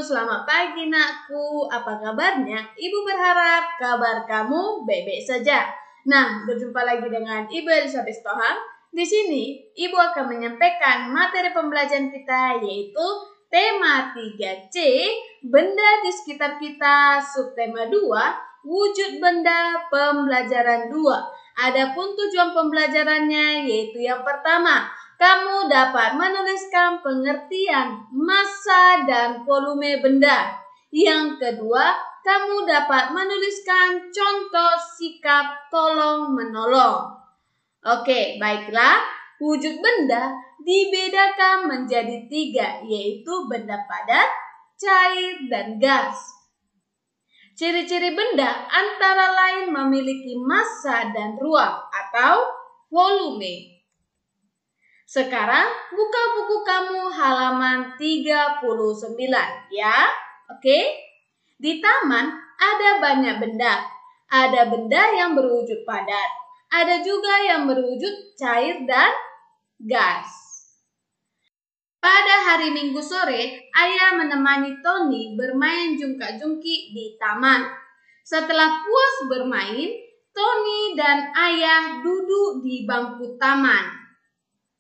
selamat pagi nakku. Apa kabarnya? Ibu berharap kabar kamu baik-baik saja. Nah, berjumpa lagi dengan Ibu Elizabeth Tohang. Di sini, Ibu akan menyampaikan materi pembelajaran kita yaitu tema 3C, benda di sekitar kita, subtema 2, wujud benda pembelajaran 2. Adapun tujuan pembelajarannya yaitu yang pertama, kamu dapat menuliskan pengertian massa dan volume benda. Yang kedua, kamu dapat menuliskan contoh sikap tolong-menolong. Oke, baiklah. Wujud benda dibedakan menjadi 3, yaitu benda padat, cair, dan gas. Ciri-ciri benda antara lain memiliki massa dan ruang atau volume. Sekarang buka buku kamu halaman 39 ya. Oke? Di taman ada banyak benda. Ada benda yang berwujud padat. Ada juga yang berwujud cair dan gas. Pada hari Minggu sore, ayah menemani Tony bermain jungkak-jungkik di taman. Setelah puas bermain, Tony dan ayah duduk di bangku taman.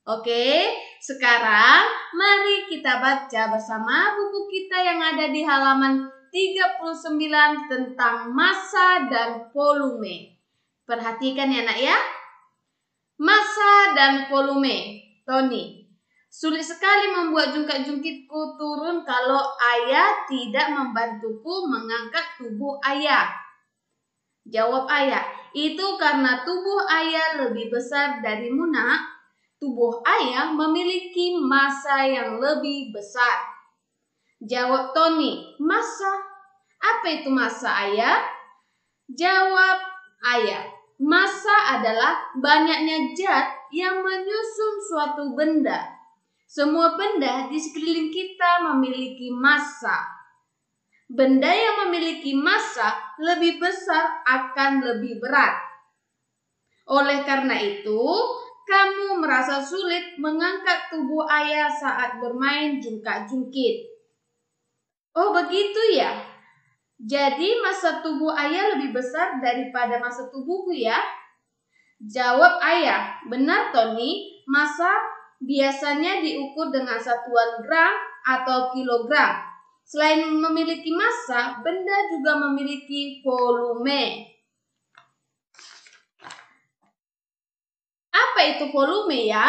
Oke, sekarang mari kita baca bersama buku kita yang ada di halaman 39 tentang massa dan volume. Perhatikan ya nak ya. Massa dan volume. Tony, sulit sekali membuat jungkak-jungkitku turun kalau ayah tidak membantuku mengangkat tubuh ayah. Jawab ayah, itu karena tubuh ayah lebih besar darimu nak. Tubuh ayah memiliki massa yang lebih besar. Jawab Tony, massa? Apa itu massa ayah? Jawab ayah, massa adalah banyaknya zat yang menyusun suatu benda. Semua benda di sekeliling kita memiliki massa. Benda yang memiliki massa lebih besar akan lebih berat. Oleh karena itu, kamu merasa sulit mengangkat tubuh ayah saat bermain jungkak-jungkit. Oh begitu ya? Jadi massa tubuh ayah lebih besar daripada massa tubuhku ya? Jawab ayah, benar Tony, massa biasanya diukur dengan satuan gram atau kilogram. Selain memiliki massa, benda juga memiliki volume. Apa itu volume ya?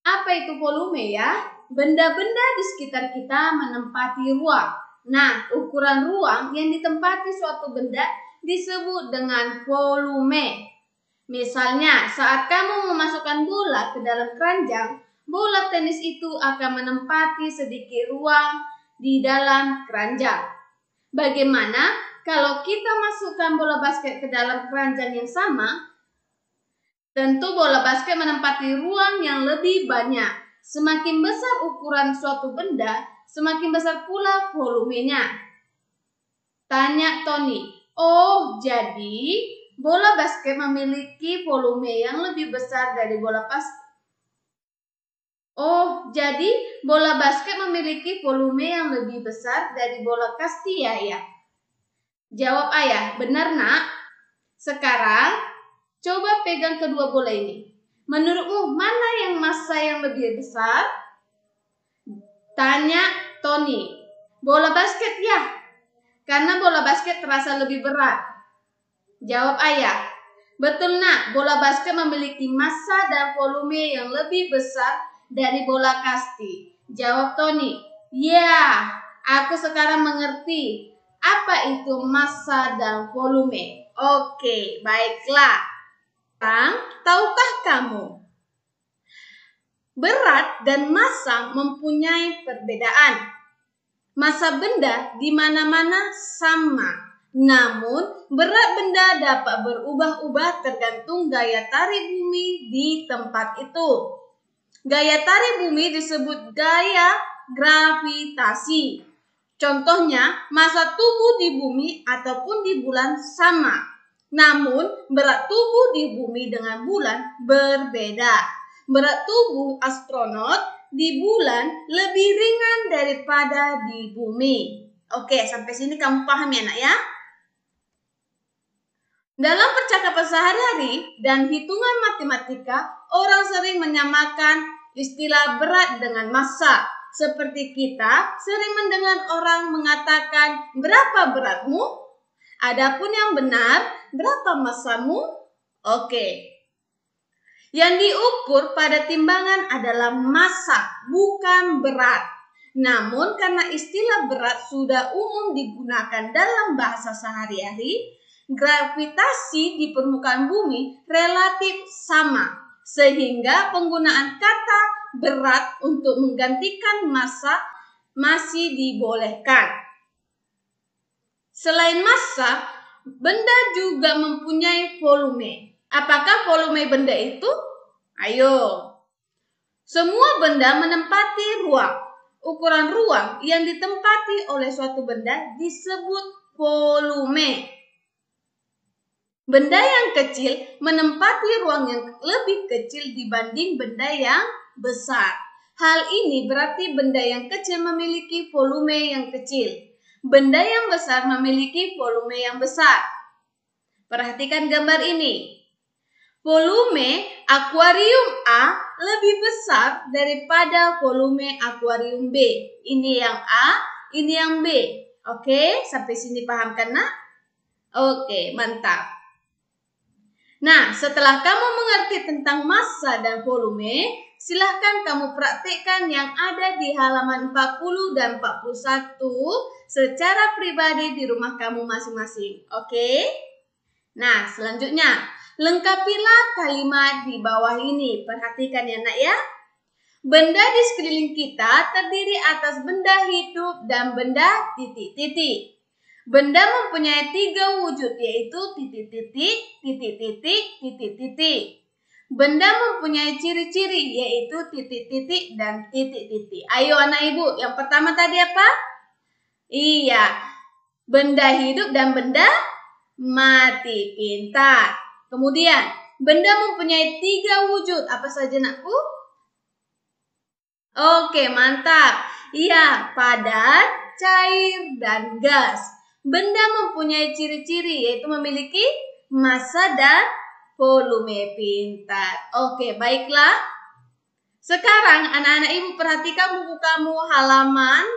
Apa itu volume ya? Benda-benda di sekitar kita menempati ruang. Nah, ukuran ruang yang ditempati suatu benda disebut dengan volume. Misalnya, saat kamu memasukkan bola ke dalam keranjang, bola tenis itu akan menempati sedikit ruang di dalam keranjang. Bagaimana kalau kita masukkan bola basket ke dalam keranjang yang sama? Tentu bola basket menempati ruang yang lebih banyak. Semakin besar ukuran suatu benda, semakin besar pula volumenya. Tanya Tony, oh jadi bola basket memiliki volume yang lebih besar dari bola basket? Oh, jadi bola basket memiliki volume yang lebih besar dari bola kasti ya? Jawab ayah, benar nak. Sekarang, coba pegang kedua bola ini. Menurutmu mana yang massa yang lebih besar? Tanya Tony. Bola basket ya? Karena bola basket terasa lebih berat. Jawab ayah. Betul nak, bola basket memiliki massa dan volume yang lebih besar dari bola kasti. Jawab Tony. Ya, aku sekarang mengerti. Apa itu massa dan volume? Oke, baiklah. Tahukah kamu? Berat dan massa mempunyai perbedaan. Massa benda di mana-mana sama. Namun, berat benda dapat berubah-ubah tergantung gaya tarik bumi di tempat itu. Gaya tarik bumi disebut gaya gravitasi. Contohnya, massa tubuh di bumi ataupun di bulan sama. Namun, berat tubuh di bumi dengan bulan berbeda. Berat tubuh astronot di bulan lebih ringan daripada di bumi. Oke, sampai sini kamu paham ya nak ya? Dalam percakapan sehari-hari dan hitungan matematika, orang sering menyamakan istilah berat dengan massa. Seperti kita sering mendengar orang mengatakan, "Berapa beratmu?" Adapun yang benar, "Berapa massamu?" Oke. Yang diukur pada timbangan adalah massa, bukan berat. Namun karena istilah berat sudah umum digunakan dalam bahasa sehari-hari, gravitasi di permukaan bumi relatif sama, sehingga penggunaan kata berat untuk menggantikan massa masih dibolehkan. Selain massa, benda juga mempunyai volume. Apakah volume benda itu? Ayo. Semua benda menempati ruang. Ukuran ruang yang ditempati oleh suatu benda disebut volume. Benda yang kecil menempati ruang yang lebih kecil dibanding benda yang besar. Hal ini berarti benda yang kecil memiliki volume yang kecil. Benda yang besar memiliki volume yang besar. Perhatikan gambar ini. Volume akuarium A lebih besar daripada volume akuarium B. Ini yang A, ini yang B. Oke, sampai sini paham kan nak? Oke, mantap. Nah, setelah kamu mengerti tentang massa dan volume, silahkan kamu praktikkan yang ada di halaman 40 dan 41 secara pribadi di rumah kamu masing-masing. Oke? Nah, selanjutnya, lengkapilah kalimat di bawah ini. Perhatikan ya nak ya. Benda di sekeliling kita terdiri atas benda hidup dan benda titik-titik. Benda mempunyai 3 wujud, yaitu titik-titik, titik-titik, titik-titik. Benda mempunyai ciri-ciri, yaitu titik-titik dan titik-titik. Ayo anak ibu, yang pertama tadi apa? Iya, benda hidup dan benda mati. Pintar. Kemudian, benda mempunyai 3 wujud. Apa saja nakku? Oke, mantap. Iya, padat, cair, dan gas. Benda mempunyai ciri-ciri, yaitu memiliki massa dan volume. Pintar. Oke, baiklah. Sekarang anak-anak ibu perhatikan buku kamu halaman.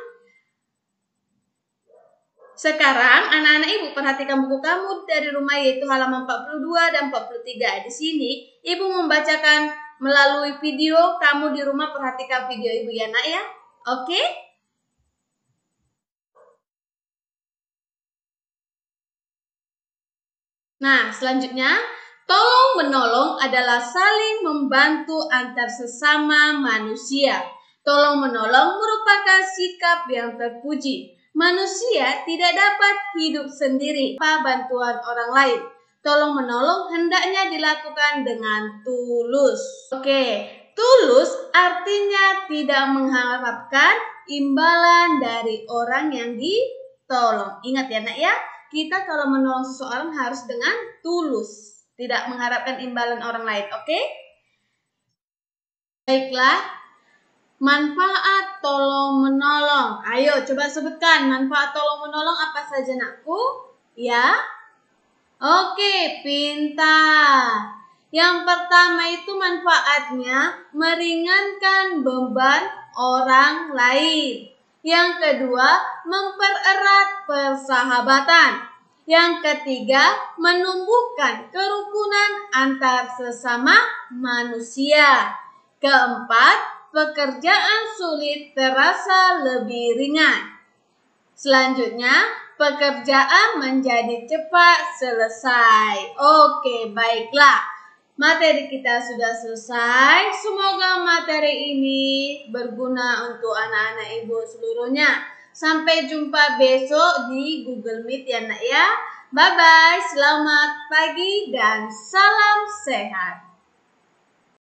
Sekarang anak-anak ibu perhatikan buku kamu dari rumah, yaitu halaman 42 dan 43. Di sini ibu membacakan melalui video. Kamu di rumah perhatikan video ibu ya nak ya. Oke? Nah, selanjutnya, tolong menolong adalah saling membantu antar sesama manusia. Tolong menolong merupakan sikap yang terpuji. Manusia tidak dapat hidup sendiri tanpa bantuan orang lain. Tolong menolong hendaknya dilakukan dengan tulus. Oke, tulus artinya tidak mengharapkan imbalan dari orang yang ditolong. Ingat ya nak ya. Kita kalau menolong seseorang harus dengan tulus, tidak mengharapkan imbalan orang lain, oke? Baiklah, manfaat tolong menolong. Ayo coba sebutkan manfaat tolong menolong apa saja nakku? Ya? Oke, pintar. Yang pertama itu manfaatnya meringankan beban orang lain. Yang kedua, mempererat persahabatan. Yang ketiga, menumbuhkan kerukunan antar sesama manusia. Keempat, pekerjaan sulit terasa lebih ringan. Selanjutnya, pekerjaan menjadi cepat selesai. Oke, baiklah. Materi kita sudah selesai. Semoga materi ini berguna untuk anak-anak ibu seluruhnya. Sampai jumpa besok di Google Meet ya nak ya. Bye-bye, selamat pagi dan salam sehat.